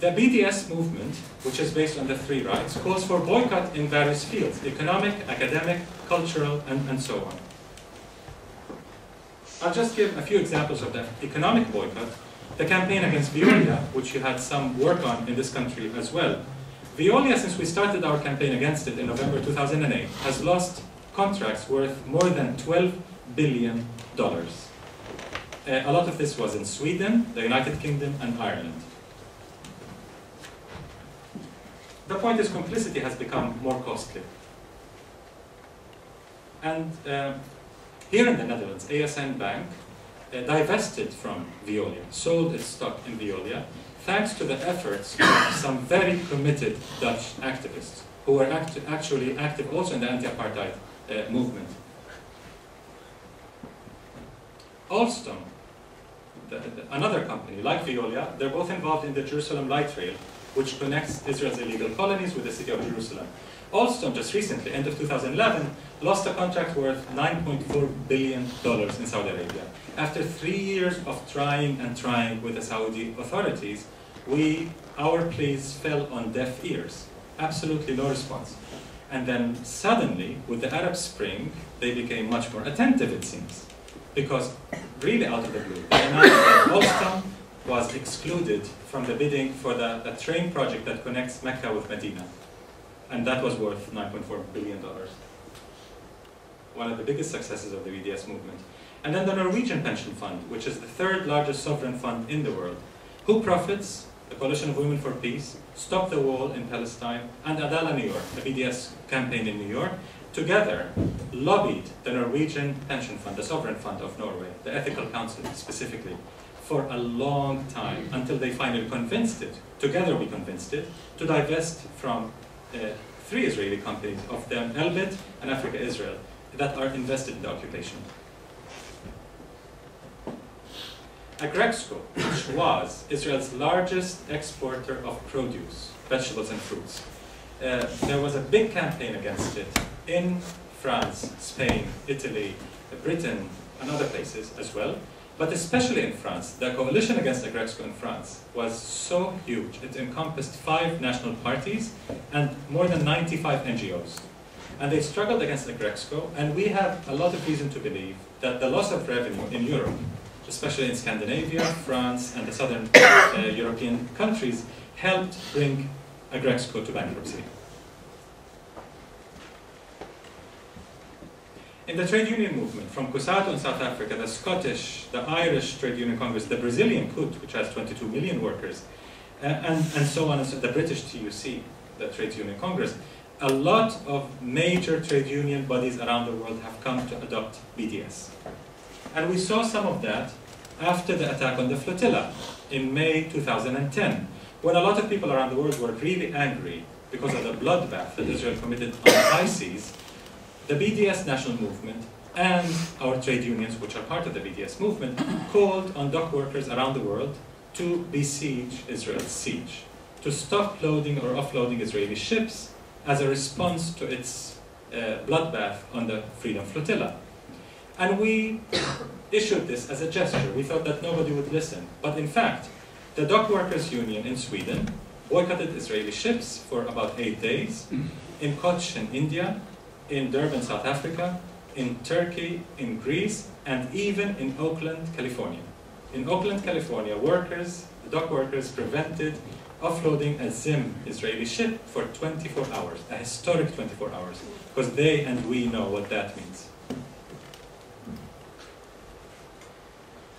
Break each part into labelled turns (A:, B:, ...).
A: The BDS movement, which is based on the three rights, calls for boycott in various fields: economic, academic, cultural, and so on. I'll just give a few examples of the economic boycott. The campaign against Veolia, which you had some work on in this country as well. Veolia, since we started our campaign against it in November 2008, has lost contracts worth more than $12 billion. A lot of this was in Sweden, the United Kingdom, and Ireland. The point is, complicity has become more costly. And here in the Netherlands, ASN Bank divested from Veolia, sold its stock in Veolia, thanks to the efforts of some very committed Dutch activists who were actually active also in the anti-apartheid movement. Alstom, another company like Veolia, they're both involved in the Jerusalem Light Rail, which connects Israel's illegal colonies with the city of Jerusalem. Alstom, just recently, end of 2011, lost a contract worth $9.4 billion in Saudi Arabia. After 3 years of trying and trying with the Saudi authorities, our pleas fell on deaf ears. Absolutely no response. And then suddenly, with the Arab Spring, they became much more attentive, it seems. Because really out of the blue, they announced that Alstom was excluded from the bidding for the train project that connects Mecca with Medina. And that was worth $9.4 billion. One of the biggest successes of the BDS movement. And then the Norwegian Pension Fund, which is the third largest sovereign fund in the world. Who profits? The Coalition of Women for Peace, Stop the Wall in Palestine, and Adala New York, the BDS campaign in New York, together lobbied the Norwegian Pension Fund, the sovereign fund of Norway, the Ethical Council specifically, for a long time, until they finally convinced it, together we convinced it, to divest from 3 Israeli companies, of them Elbit and Africa Israel, that are invested in the occupation. Agrexco, which was Israel's largest exporter of produce, vegetables and fruits, there was a big campaign against it in France, Spain, Italy, Britain, and other places as well. But especially in France, the coalition against Agrexco in France was so huge. It encompassed 5 national parties and more than 95 NGOs. And they struggled against Agrexco, and we have a lot of reason to believe that the loss of revenue in Europe, especially in Scandinavia, France, and the southern European countries, helped bring Agrexco to bankruptcy. In the trade union movement, from CUSATO in South Africa, the Scottish, the Irish Trade Union Congress, the Brazilian CUT, which has 22 million workers, and so on, and so, the British TUC, the Trade Union Congress, a lot of major trade union bodies around the world have come to adopt BDS. And we saw some of that after the attack on the flotilla in May 2010, when a lot of people around the world were really angry because of the bloodbath that Israel committed on the high seas. The BDS national movement and our trade unions, which are part of the BDS movement, called on dock workers around the world to besiege Israel's siege, to stop loading or offloading Israeli ships as a response to its bloodbath on the Freedom Flotilla. And we issued this as a gesture. We thought that nobody would listen. But in fact, the Dock Workers Union in Sweden boycotted Israeli ships for about 8 days, in Koch in India, in Durban, South Africa, in Turkey, in Greece, and even in Oakland, California. In Oakland, California, workers, the dock workers, prevented offloading a Zim Israeli ship for 24 hours, a historic 24 hours, because they and we know what that means.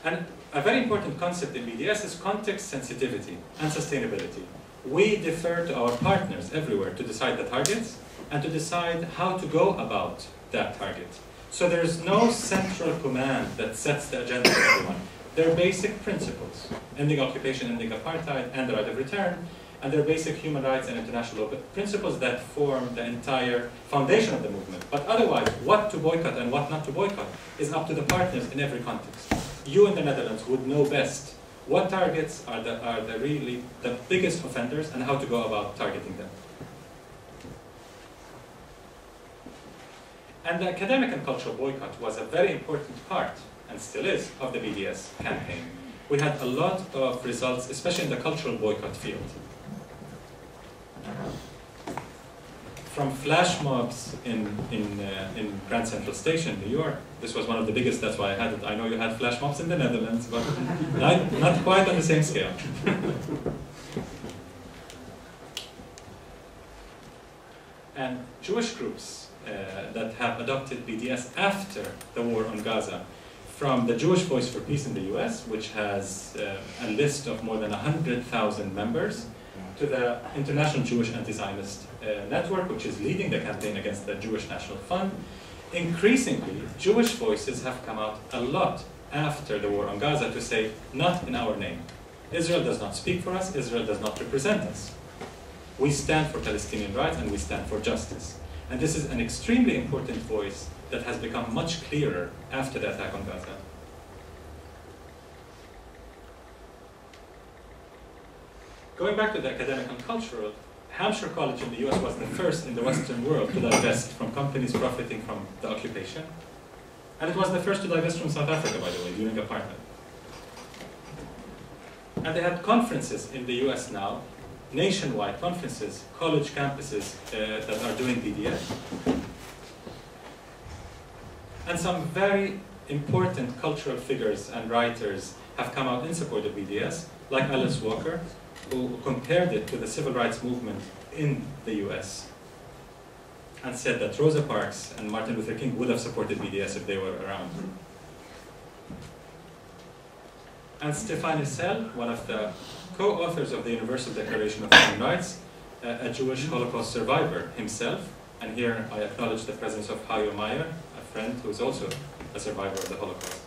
A: And a very important concept in BDS is context sensitivity and sustainability. We defer to our partners everywhere to decide the targets and to decide how to go about that target. So there's no central command that sets the agenda for everyone. There are basic principles: ending occupation, ending apartheid, and the right of return, and there are basic human rights and international law principles that form the entire foundation of the movement. But otherwise, what to boycott and what not to boycott is up to the partners in every context. You in the Netherlands would know best what targets are really the biggest offenders and how to go about targeting them. And the academic and cultural boycott was a very important part, and still is, of the BDS campaign. we had a lot of results, especially in the cultural boycott field. From flash mobs in Grand Central Station, New York. This was one of the biggest, that's why I had it. I know you had flash mobs in the Netherlands, but not quite on the same scale. And Jewish groups that have adopted BDS after the war on Gaza, from the Jewish Voice for Peace in the US, which has a list of more than 100,000 members, to the International Jewish Anti-Zionist Network, which is leading the campaign against the Jewish National Fund. Increasingly, Jewish voices have come out a lot after the war on Gaza to say, not in our name. Israel does not speak for us, Israel does not represent us. We stand for Palestinian rights and we stand for justice. And this is an extremely important voice that has become much clearer after the attack on Gaza. Going back to the academic and cultural, Hampshire College in the US was the first in the Western world to divest from companies profiting from the occupation. And it was the first to divest from South Africa, by the way, during apartheid. And they had conferences in the US now, nationwide conferences, college campuses that are doing BDS. And some very important cultural figures and writers have come out in support of BDS, like Alice Walker, who compared it to the civil rights movement in the US and said that Rosa Parks and Martin Luther King would have supported BDS if they were around. And Stefan Hissel, one of the co-authors of the Universal Declaration of Human Rights, a Jewish Holocaust survivor himself, and here I acknowledge the presence of Hayo Meyer, a friend who is also a survivor of the Holocaust.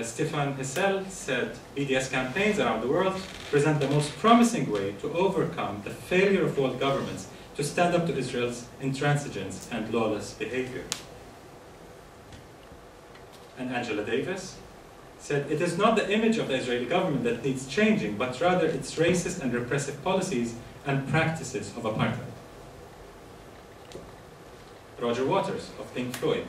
A: Stefan Hissel said, BDS campaigns around the world present the most promising way to overcome the failure of world governments to stand up to Israel's intransigence and lawless behavior. And Angela Davis said, it is not the image of the Israeli government that needs changing, but rather its racist and repressive policies and practices of apartheid. Roger Waters of Pink Floyd,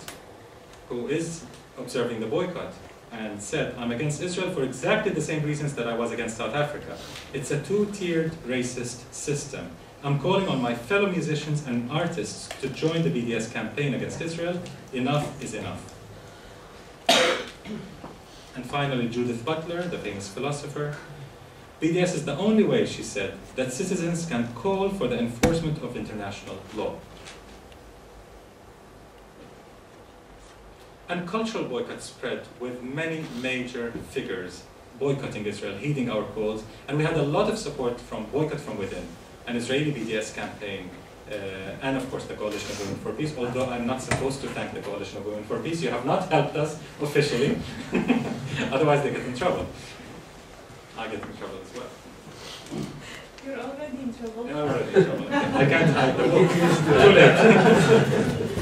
A: who is observing the boycott, and said, I'm against Israel for exactly the same reasons that I was against South Africa. It's a two-tiered racist system. I'm calling on my fellow musicians and artists to join the BDS campaign against Israel. Enough is enough. And finally, Judith Butler, the famous philosopher. BDS is the only way, she said, that citizens can call for the enforcement of international law. And cultural boycott spread with many major figures boycotting Israel, heeding our calls, and we had a lot of support from Boycott from Within, an Israeli BDS campaign, and of course the Coalition of Women for Peace, although I'm not supposed to thank the Coalition of Women for Peace. You have not helped us officially, otherwise they get in trouble. I get in trouble as well.
B: You're already in trouble.
A: I'm already in trouble. I can't hide the book. Too late.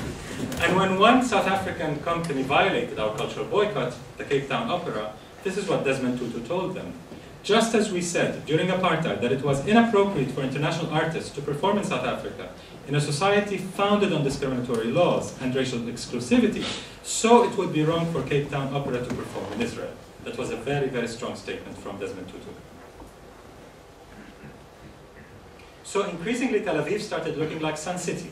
A: And when one South African company violated our cultural boycott, the Cape Town Opera, this is what Desmond Tutu told them. Just as we said during apartheid that it was inappropriate for international artists to perform in South Africa in a society founded on discriminatory laws and racial exclusivity, so it would be wrong for Cape Town Opera to perform in Israel. That was a very, very strong statement from Desmond Tutu. So increasingly Tel Aviv started looking like Sun City,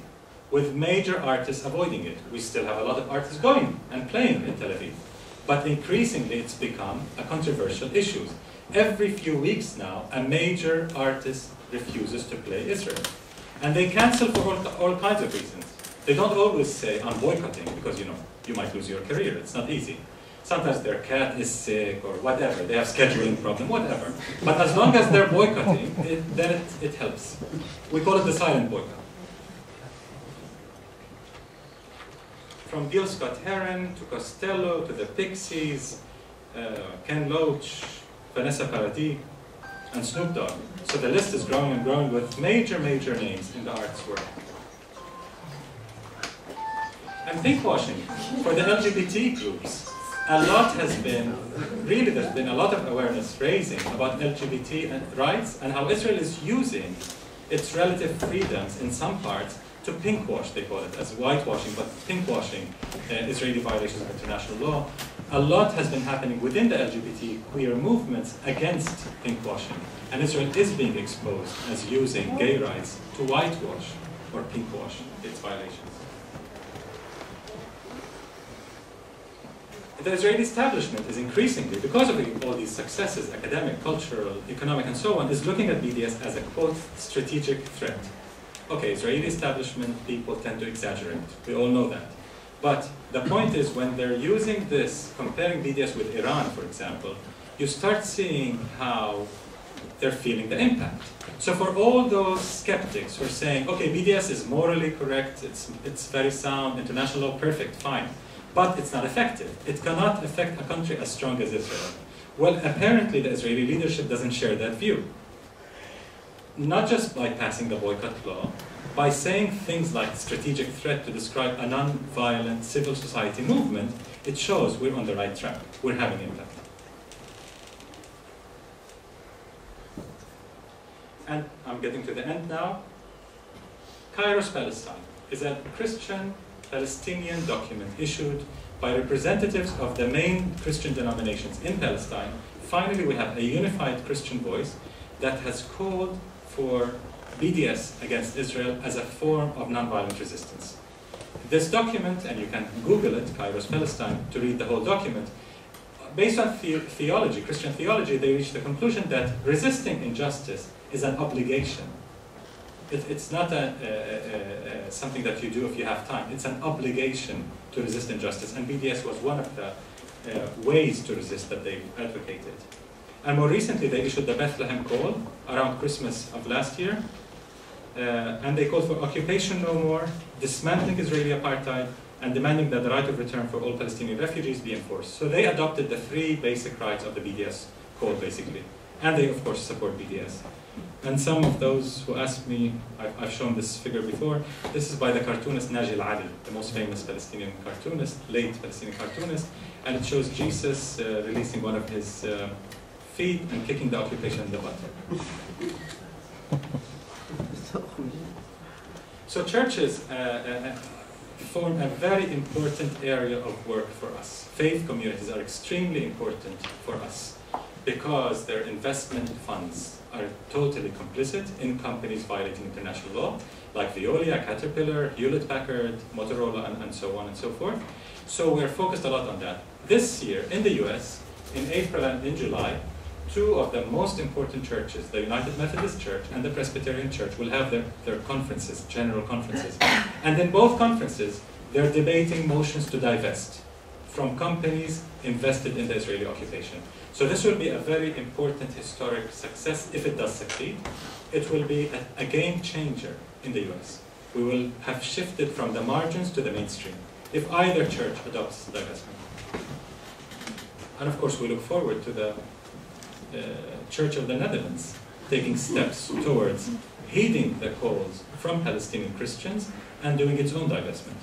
A: with major artists avoiding it. We still have a lot of artists going and playing in Tel Aviv, but increasingly it's become a controversial issue. Every few weeks now, a major artist refuses to play Israel. And they cancel for all kinds of reasons. They don't always say, I'm boycotting, because you might lose your career, it's not easy. Sometimes their cat is sick or whatever, they have scheduling problem, whatever. But as long as they're boycotting, then it helps. We call it the silent boycott. From Gil Scott-Heron to Costello to the Pixies, Ken Loach, Vanessa Paradis, and Snoop Dogg. So the list is growing and growing with major, major names in the arts world. And pinkwashing for the LGBT groups. A lot has been, really there's been a lot of awareness raising about LGBT rights and how Israel is using its relative freedoms in some parts to pinkwash, they call it, as whitewashing, but pinkwashing Israeli violations of international law. A lot has been happening within the LGBT queer movements against pinkwashing, and Israel is being exposed as using gay rights to whitewash or pinkwash its violations. The Israeli establishment is increasingly, because of all these successes, academic, cultural, economic, and so on, is looking at BDS as a, quote, strategic threat. Okay, Israeli establishment people tend to exaggerate. We all know that. But the point is, when they're using this, comparing BDS with Iran, for example, you start seeing how they're feeling the impact. So for all those skeptics who are saying, okay, BDS is morally correct, it's very sound, international law, perfect, fine. But it's not effective. It cannot affect a country as strong as Israel. Well, apparently the Israeli leadership doesn't share that view. Not just by passing the boycott law, by saying things like strategic threat to describe a non-violent civil society movement, it shows we're on the right track. We're having impact. And I'm getting to the end now. Kairos, Palestine is a Christian Palestinian document issued by representatives of the main Christian denominations in Palestine. Finally, we have a unified Christian voice that has called for BDS against Israel as a form of nonviolent resistance. This document, and you can Google it, Kairos Palestine, to read the whole document, based on theology, Christian theology, they reached the conclusion that resisting injustice is an obligation. It's not something that you do if you have time. It's an obligation to resist injustice, and BDS was one of the ways to resist that they advocated. And more recently, they issued the Bethlehem Call around Christmas of last year, and they called for occupation no more, dismantling Israeli apartheid, and demanding that the right of return for all Palestinian refugees be enforced. So they adopted the 3 basic rights of the BDS Call, basically. And they, of course, support BDS. And some of those who asked me, I've shown this figure before, this is by the cartoonist Najil Ali, the most famous Palestinian cartoonist, late Palestinian cartoonist, and it shows Jesus releasing one of his feet and kicking the occupation in the butt. So churches form a very important area of work for us. Faith communities are extremely important for us because their investment funds are totally complicit in companies violating international law, like Veolia, Caterpillar, Hewlett-Packard, Motorola, and so on and so forth. So we're focused a lot on that. This year, in the US, in April and in July, 2 of the most important churches, the United Methodist Church and the Presbyterian Church, will have their conferences, general conferences. And in both conferences, they're debating motions to divest from companies invested in the Israeli occupation. So this will be a very important historic success if it does succeed. It will be a game changer in the US. We will have shifted from the margins to the mainstream if either church adopts divestment. And of course, we look forward to the Church of the Netherlands taking steps towards heeding the calls from Palestinian Christians and doing its own divestment.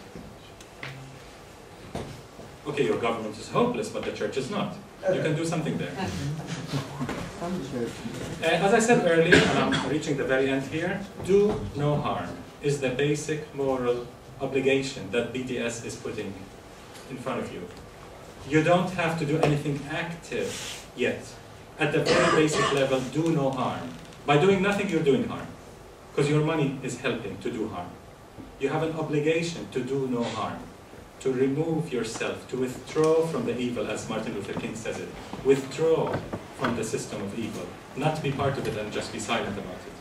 A: Okay, your government is hopeless, but the church is not. You can do something there. As I said earlier, and I'm reaching the very end here, do no harm is the basic moral obligation that BDS is putting in front of you. You don't have to do anything active yet. At the very basic level, do no harm. By doing nothing, you're doing harm, because your money is helping to do harm. You have an obligation to do no harm, to remove yourself, to withdraw from the evil, as Martin Luther King says it. Withdraw from the system of evil, not be part of it and just be silent about it.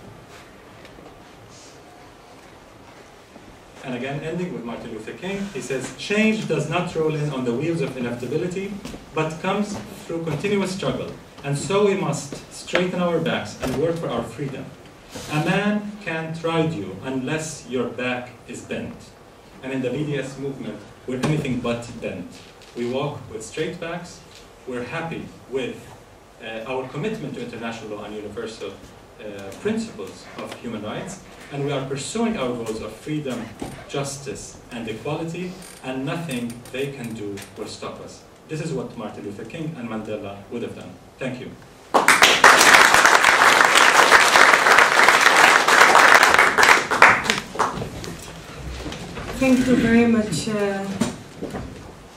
A: And again, ending with Martin Luther King, he says, change does not roll in on the wheels of inevitability, but comes through continuous struggle. And so we must straighten our backs and work for our freedom. A man can't ride you unless your back is bent. And in the BDS movement, we're anything but bent. We walk with straight backs. We're happy with our commitment to international law and universal principles of human rights. And we are pursuing our goals of freedom, justice, and equality, and nothing they can do will stop us. This is what Martin Luther King and Mandela would have done. Thank you.
B: Thank you very much,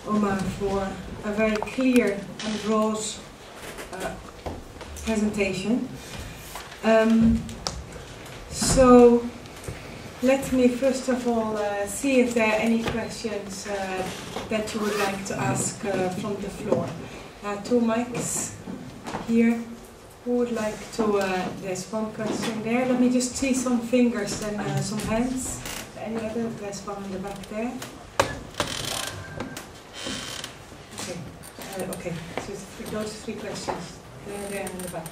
B: Omar, for a very clear and broad presentation. So let me first of all see if there are any questions that you would like to ask from the floor. Two mics here. Who would like to, there's one question there. Let me just see some fingers and some hands. Any other? There's one in the back there. Okay, okay. So those three questions. There in the back.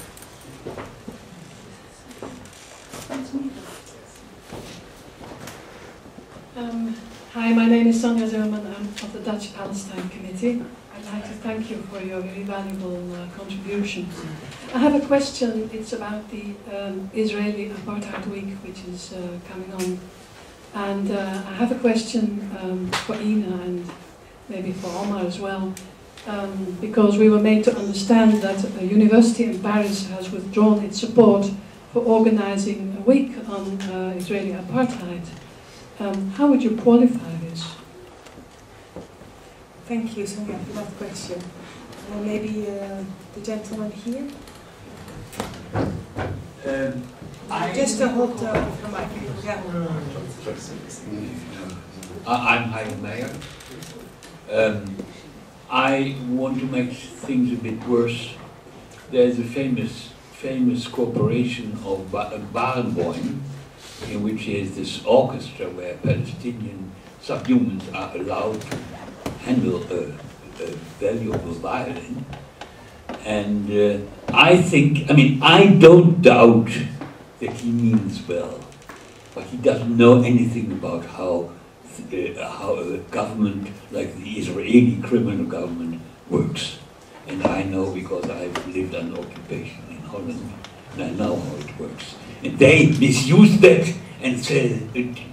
C: Hi, my name is Sonja Zimmerman. I'm of the Dutch Palestine Committee. I'd like to thank you for your very valuable contribution. I have a question. It's about the Israeli Apartheid Week, which is coming on. And I have a question for Ina and maybe for Omar as well, because we were made to understand that a university in Paris has withdrawn its support for organizing a week on Israeli apartheid. How would you qualify this?
B: Thank you, Sonja, for that question. Maybe the gentleman here? Just to hold the mic. Yeah.
D: I'm Hein Meijer. I want to make things a bit worse. There's a famous corporation of Barenboim, in which is this orchestra where Palestinian subhumans are allowed to handle a valuable violin. And I don't doubt that he means well, but he doesn't know anything about how a government like the Israeli criminal government works. And I know because I've lived under occupation in Holland, and I know how it works. And they misuse that and say,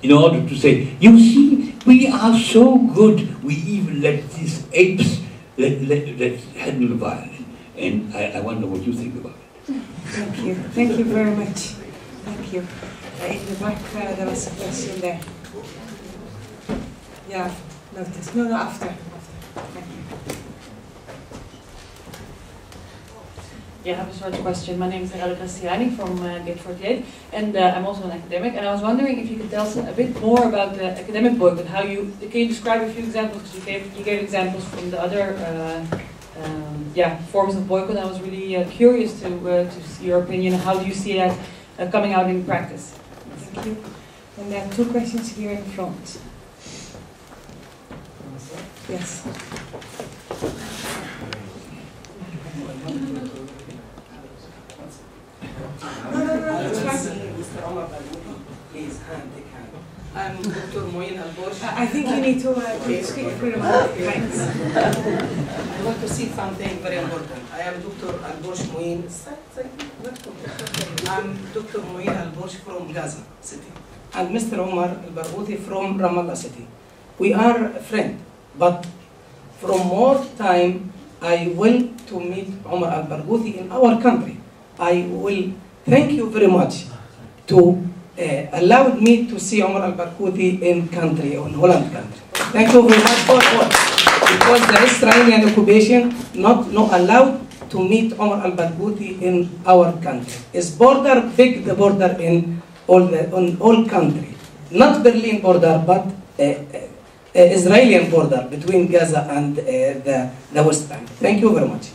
D: in order to say, you see, we are so good, we even let these apes let handle the violin. And I wonder what you think about it.
B: Thank you. Thank you very much. Thank you. In the back, there was a question there. Yeah, notice. No, after. Thank you.
E: Yeah, I have a short question. My name is Mirjam van Reisen from Gate 48, and I'm also an academic. And I was wondering if you could tell us a bit more about the academic boycott. Can you describe a few examples? Because you gave examples from the other forms of boycott. I was really curious to see your opinion. How do you see that coming out in practice?
B: Thank you. And there are two questions here in front. Yes. No, it's fine.
F: Mr. Omar Barghouti, please, take hand. I'm Dr. Moin Al-Bosh.
B: I think you need to speak for the mic. Thanks.
F: I want to see something very important. I am Dr. Al-Bosh Moin. I'm Dr. Moin Al-Bosh from Gaza City. And Mr. Omar Barghouti from Ramallah City. We are friends, but from more time, I will to meet Omar Barghouti in our country. I will thank you very much to allow me to see Omar Barghouti in country, in Holland country. Thank you very much for what? Because the Israeli occupation not allowed to meet Omar Barghouti in our country. It's border, big the border in all country. Not Berlin border, but Israeli border between Gaza and the West Bank. Thank you very much.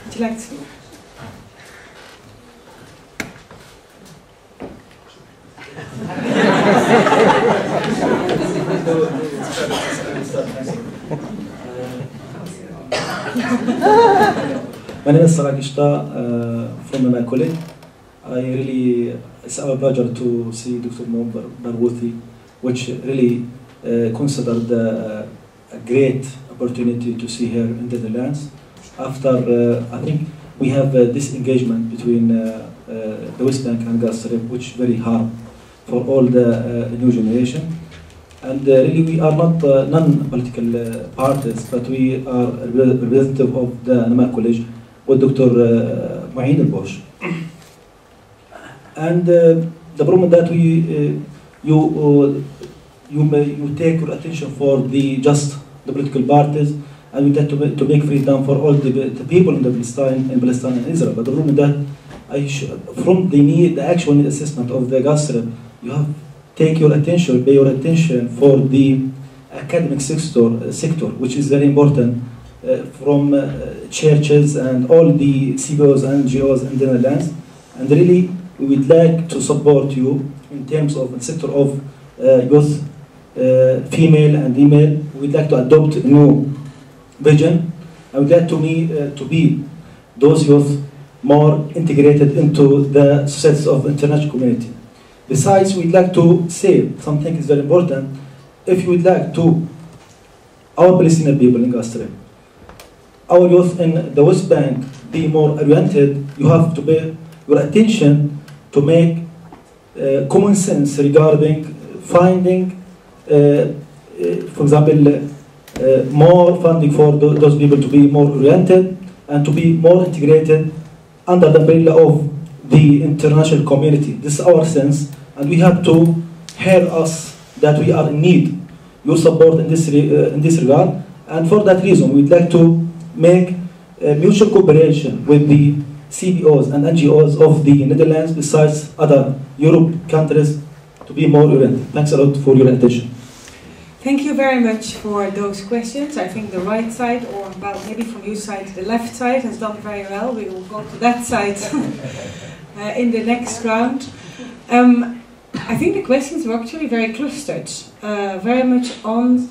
B: Would you like to?
G: My name is Sarak Ishta from Michaeli. It's our pleasure to see Dr. Omar Barghouti, which really considered a great opportunity to see her in the Netherlands. After, I think, we have this engagement between the West Bank and Gaza Strip, which is very hard for all the new generation. And really, we are not non-political parties, but we are representative of the Namar College with Dr. Moin Al-Bosh. And the problem that you take your attention for the political parties, and we try to make freedom for all the people in Palestine and Israel. But the problem that from the actual need assessment of the Gasser, you have pay your attention for the academic sector, which is very important, from churches and all the CBOs and NGOs in the Netherlands. And really, we would like to support you in terms of the sector of youth, female and female. We'd like to adopt a new vision. I would like to be those youth more integrated into the societies of international community. Besides, we'd like to say something is very important. If you would like to, our Palestinian people in Gaza, our youth in the West Bank be more oriented, you have to pay your attention to make common sense regarding finding, for example, more funding for those people to be more oriented and to be more integrated under the umbrella of the international community. This is our sense, and we have to hear us that we are in need your support in this regard. And for that reason, we'd like to make mutual cooperation with the CBOs and NGOs of the Netherlands, besides other Europe countries, to be more oriented. Thanks a lot for your attention.
B: Thank you very much for those questions. I think the right side, or well, maybe from your side, the left side has done very well. We will go to that side in the next round. I think the questions were actually very clustered, very much on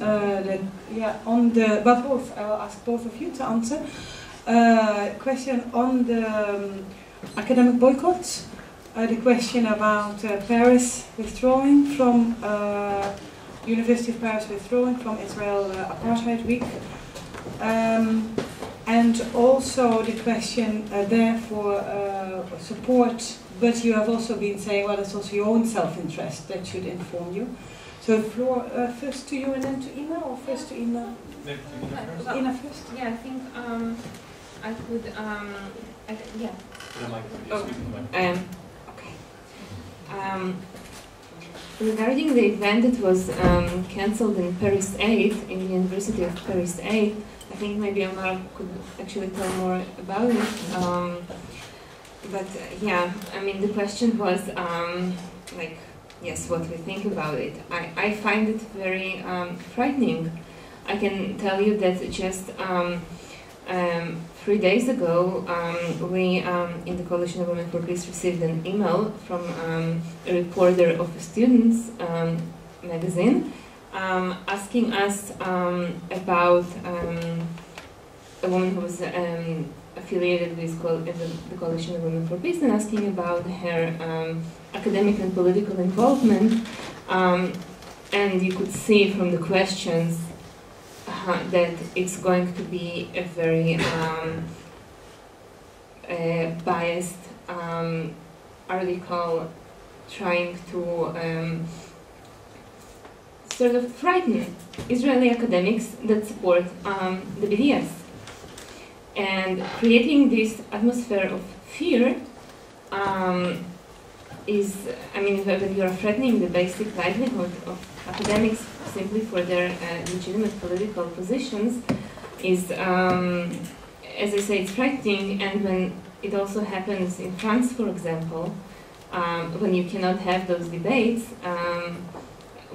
B: but both. I will ask both of you to answer. Question on the academic boycott, the question about Paris withdrawing from. University of Paris withdrawing from Israel Apartheid Week, and also the question there for support, but you have also been saying, well, it's also your own self-interest that should inform you. So the floor first to you and then to Ina, or first to Ina? Ina first?
H: Yeah, I think I could, yeah. Okay. Regarding the event that was cancelled in Paris 8, in the University of Paris 8, I think maybe Omar could actually tell more about it. But yeah, I mean, the question was, like, yes, what we think about it. I find it very frightening. I can tell you that just 3 days ago, we in the Coalition of Women for Peace received an email from a reporter of Students magazine asking us about a woman who was affiliated with the Coalition of Women for Peace, and asking about her academic and political involvement. And you could see from the questions that it's going to be a very biased article trying to sort of frighten Israeli academics that support the BDS. And creating this atmosphere of fear is, I mean, when you are threatening the basic livelihood of academics simply for their legitimate political positions, is, as I say, it's frightening. And when it also happens in France, for example, when you cannot have those debates,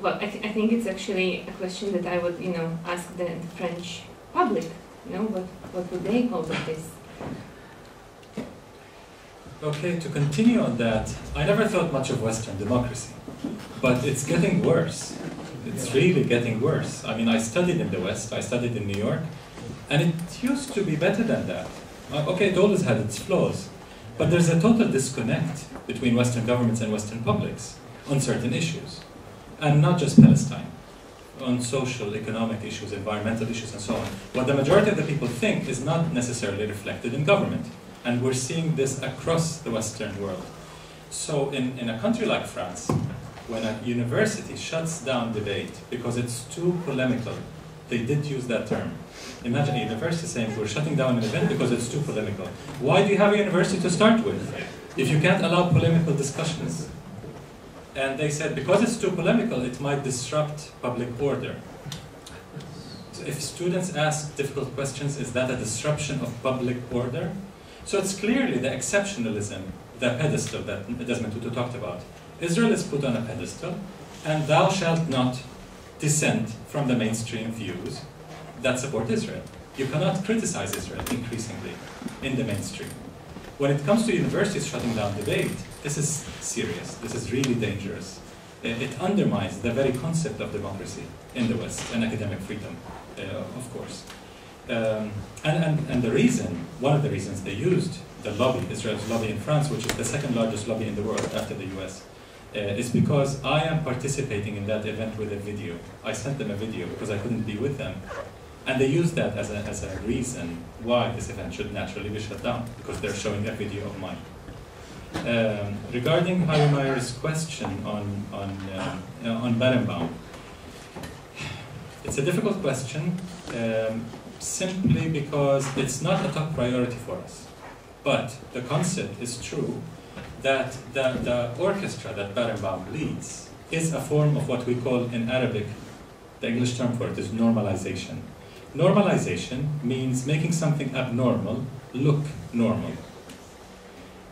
H: well, I think it's actually a question that I would, ask the French public. What would they hold of this?
A: Okay, to continue on that, I never thought much of Western democracy, but it's getting worse. It's really getting worse. I mean, I studied in the West, I studied in New York, and it used to be better than that. Okay, it always had its flaws, but there's a total disconnect between Western governments and Western publics on certain issues, and not just Palestine, on social, economic issues, environmental issues, and so on. What the majority of the people think is not necessarily reflected in government. And we're seeing this across the Western world. So in a country like France, when a university shuts down debate because it's too polemical, they did use that term. Imagine a university saying, we're shutting down an event because it's too polemical. Why do you have a university to start with if you can't allow polemical discussions? And they said because it's too polemical, it might disrupt public order. So if students ask difficult questions, is that a disruption of public order? So it's clearly the exceptionalism, the pedestal that Desmond Tutu talked about. Israel is put on a pedestal, and thou shalt not dissent from the mainstream views that support Israel. You cannot criticize Israel increasingly in the mainstream. When it comes to universities shutting down debate, this is serious. This is really dangerous. It undermines the very concept of democracy in the West and academic freedom, of course. And the reason, one of the reasons they used the lobby, Israel's lobby in France, which is the second largest lobby in the world after the US, is because I am participating in that event with a video. I sent them a video because I couldn't be with them. And they used that as a reason why this event should naturally be shut down, because they're showing a video of mine. Regarding Harry Meyer's question on Berenbaum, it's a difficult question simply because it's not a top priority for us. But the concept is true that the orchestra that Berenbaum leads is a form of what we call in Arabic, the English term for it is normalization. Normalization means making something abnormal look normal.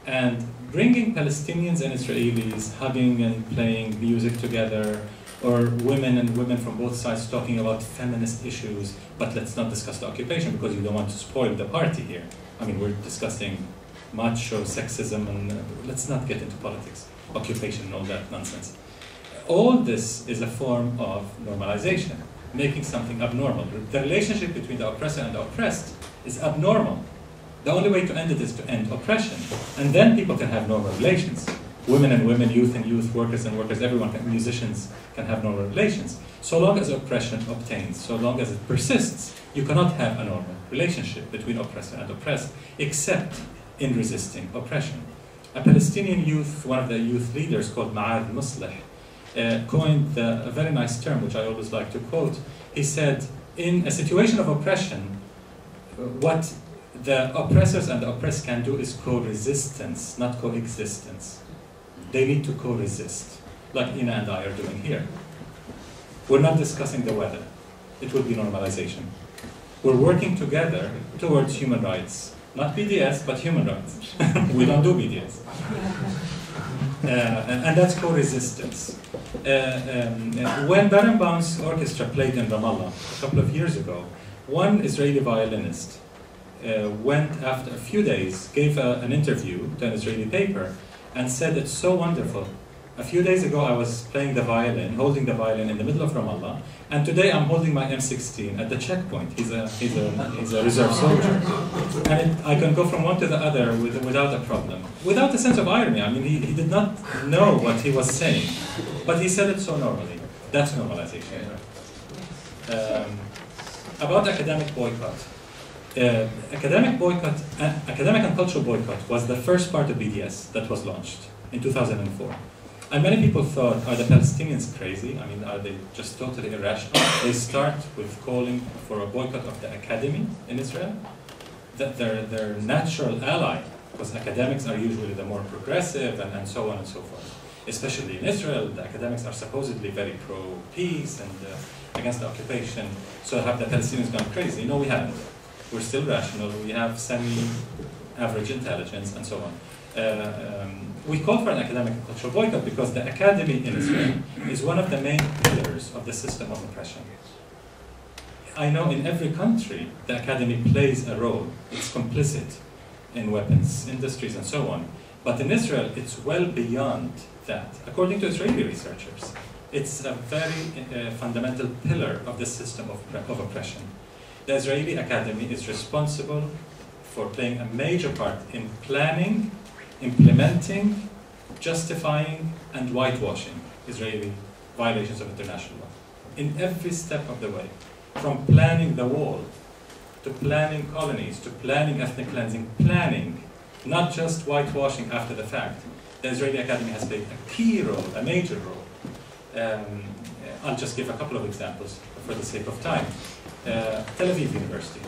A: And bringing Palestinians and Israelis hugging and playing music together, or women and women from both sides talking about feminist issues, but let's not discuss the occupation because you don't want to spoil the party here. I mean, we're discussing macho sexism and let's not get into politics, occupation and all that nonsense. All this is a form of normalization, making something abnormal. The relationship between the oppressor and the oppressed is abnormal. The only way to end it is to end oppression. And then people can have normal relations. Women and women, youth and youth, workers and workers, everyone, musicians can have normal relations. So long as oppression obtains, so long as it persists, you cannot have a normal relationship between oppressor and oppressed, except in resisting oppression. A Palestinian youth, one of the youth leaders called Ma'ad Muslih, coined a very nice term, which I always like to quote. He said, in a situation of oppression, what the oppressors and the oppressed can do is co-resistance, not coexistence. They need to co-resist, like Ina and I are doing here. We're not discussing the weather. It will be normalization. We're working together towards human rights. Not BDS, but human rights. We don't do BDS. And that's co-resistance. When Berenbaum's orchestra played in Ramallah a couple of years ago, one Israeli violinist went after a few days, gave an interview to an Israeli paper, and said it's so wonderful. A few days ago I was playing the violin, holding the violin in the middle of Ramallah, and today I'm holding my M16 at the checkpoint. He's a reserve soldier. And I can go from one to the other without a problem. Without a sense of irony. I mean, he did not know what he was saying, but he said it so normally. That's normalization. About academic boycott. Academic and cultural boycott was the first part of BDS that was launched in 2004. And many people thought, are the Palestinians crazy? I mean, are they just totally irrational? They start with calling for a boycott of the academy in Israel, that their natural ally, because academics are usually the more progressive and so on and so forth. Especially in Israel, the academics are supposedly very pro-peace and against the occupation. So have the Palestinians gone crazy? No, we haven't. We're still rational, we have semi-average intelligence, and so on. We call for an academic and cultural boycott because the academy in Israel is one of the main pillars of the system of oppression. I know in every country the academy plays a role. It's complicit in weapons industries and so on. But in Israel, it's well beyond that. According to Israeli researchers, it's a very fundamental pillar of the system of oppression. The Israeli academy is responsible for playing a major part in planning, implementing, justifying, and whitewashing Israeli violations of international law. In every step of the way, from planning the wall, to planning colonies, to planning ethnic cleansing, planning, not just whitewashing after the fact. The Israeli academy has played a key role, a major role. I'll just give a couple of examples for the sake of time. Tel Aviv University.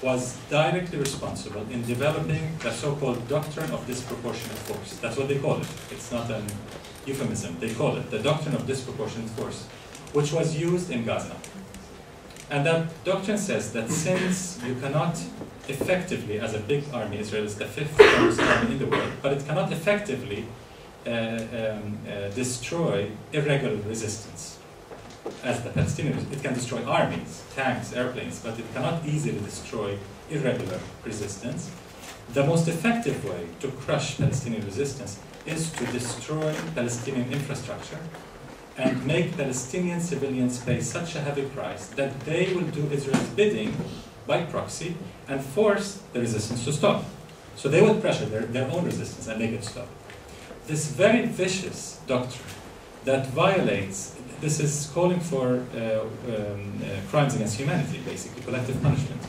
A: was directly responsible in developing the so-called doctrine of disproportionate force. That's what they call it. It's not an euphemism. They call it the doctrine of disproportionate force, which was used in Gaza. And that doctrine says that since you cannot effectively, as a big army, Israel is the 5th largest army in the world, but it cannot effectively destroy irregular resistance. As the Palestinians, it can destroy armies, tanks, airplanes, but it cannot easily destroy irregular resistance. The most effective way to crush Palestinian resistance is to destroy Palestinian infrastructure and make Palestinian civilians pay such a heavy price that they will do Israel's bidding by proxy and force the resistance to stop. So they would pressure their own resistance and make it stop. This very vicious doctrine that violates, this is calling for crimes against humanity, basically, collective punishment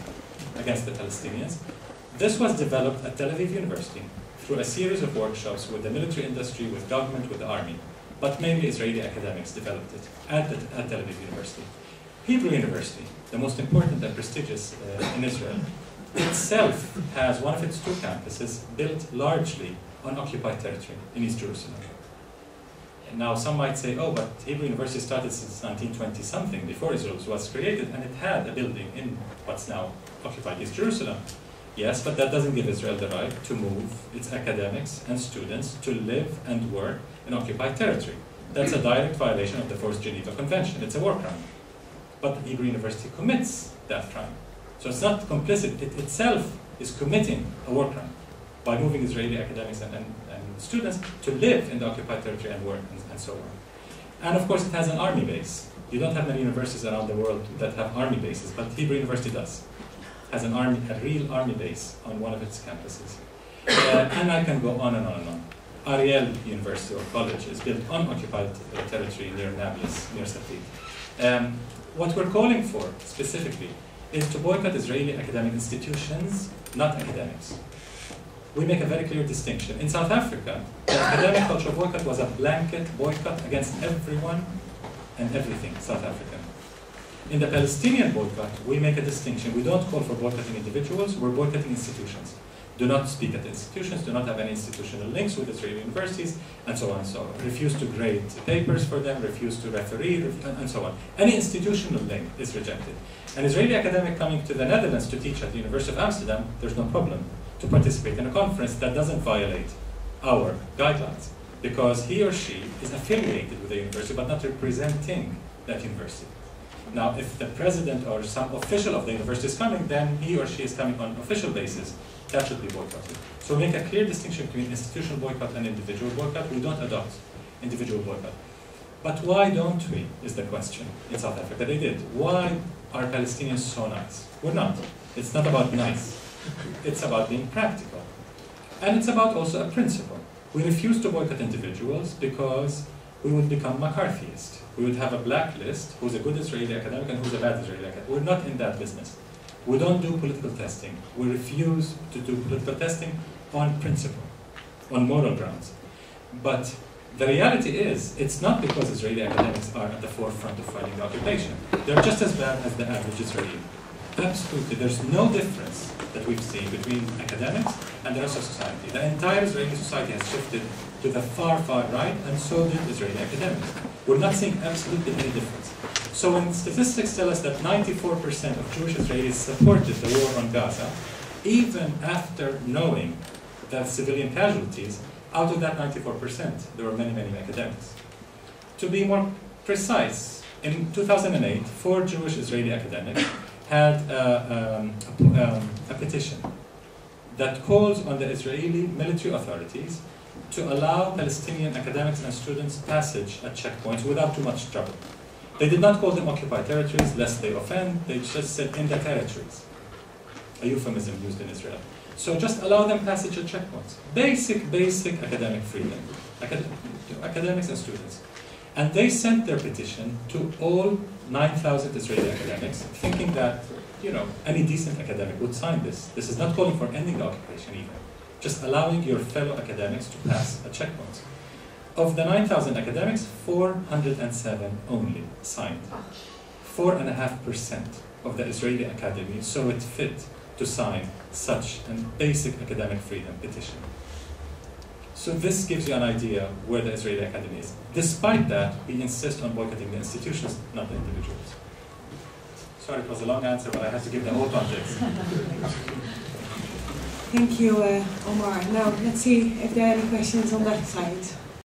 A: against the Palestinians. This was developed at Tel Aviv University through a series of workshops with the military industry, with government, with the army. But mainly Israeli academics developed it at Tel Aviv University. Hebrew University, the most important and prestigious in Israel, itself has one of its 2 campuses built largely on occupied territory in East Jerusalem. And now some might say, oh, but Hebrew University started since 1920-something, before Israel was created, and it had a building in what's now occupied East Jerusalem. Yes, but that doesn't give Israel the right to move its academics and students to live and work in occupied territory. That's a direct violation of the 4th Geneva Convention. It's a war crime. But Hebrew University commits that crime. So it's not complicit. It itself is committing a war crime by moving Israeli academics and students to live in the occupied territory and work and so on. And of course it has an army base. You don't have many universities around the world that have army bases, but Hebrew University does. Has an army, a real army base on one of its campuses. And I can go on and on and on. Ariel University or College is built on occupied territory near Nablus, near Safed. What we're calling for specifically is to boycott Israeli academic institutions, not academics. We make a very clear distinction. In South Africa, the academic culture of boycott was a blanket boycott against everyone and everything South African. In the Palestinian boycott, we make a distinction. We don't call for boycotting individuals, we're boycotting institutions. Do not speak at institutions, do not have any institutional links with Israeli universities, and so on and so on. Refuse to grade papers for them, refuse to referee, and so on. Any institutional link is rejected. An Israeli academic coming to the Netherlands to teach at the University of Amsterdam, there's no problem to participate in a conference that doesn't violate our guidelines, because he or she is affiliated with the university, but not representing that university. Now, if the president or some official of the university is coming, then he or she is coming on official basis. That should be boycotted. So we make a clear distinction between institutional boycott and individual boycott. We don't adopt individual boycott. But why don't we, is the question in South Africa. They did. Why are Palestinians so nice? We're not. It's not about nice. It's about being practical. And it's about also a principle. We refuse to boycott individuals because we would become McCarthyist. We would have a blacklist who's a good Israeli academic and who's a bad Israeli academic. We're not in that business. We don't do political testing. We refuse to do political testing on principle, on moral grounds. But the reality is, it's not because Israeli academics are at the forefront of fighting the occupation. They're just as bad as the average Israeli. Absolutely. There's no difference that we've seen between academics and the rest of society. The entire Israeli society has shifted to the far, far right, and so did Israeli academics. We're not seeing absolutely any difference. So when statistics tell us that 94% of Jewish Israelis supported the war on Gaza, even after knowing the civilian casualties, out of that 94%, there were many, many academics. To be more precise, in 2008, 4 Jewish Israeli academics had a petition that calls on the Israeli military authorities to allow Palestinian academics and students passage at checkpoints without too much trouble. They did not call them occupied territories, lest they offend. They just said in the territories, a euphemism used in Israel. So just allow them passage at checkpoints. Basic academic freedom, academics and students. And they sent their petition to all 9,000 Israeli academics, thinking that, you know, any decent academic would sign this. This is not calling for ending the occupation even, just allowing your fellow academics to pass at checkpoints. Of the 9,000 academics, 407 only signed. 4.5% of the Israeli academy saw it fit to sign such a basic academic freedom petition. So this gives you an idea where the Israeli Academy is. Despite that, we insist on boycotting the institutions, not the individuals. Sorry, it was a long answer, but I had to give the whole context.
B: Thank you, Omar. Now, let's see if there are any questions on that side.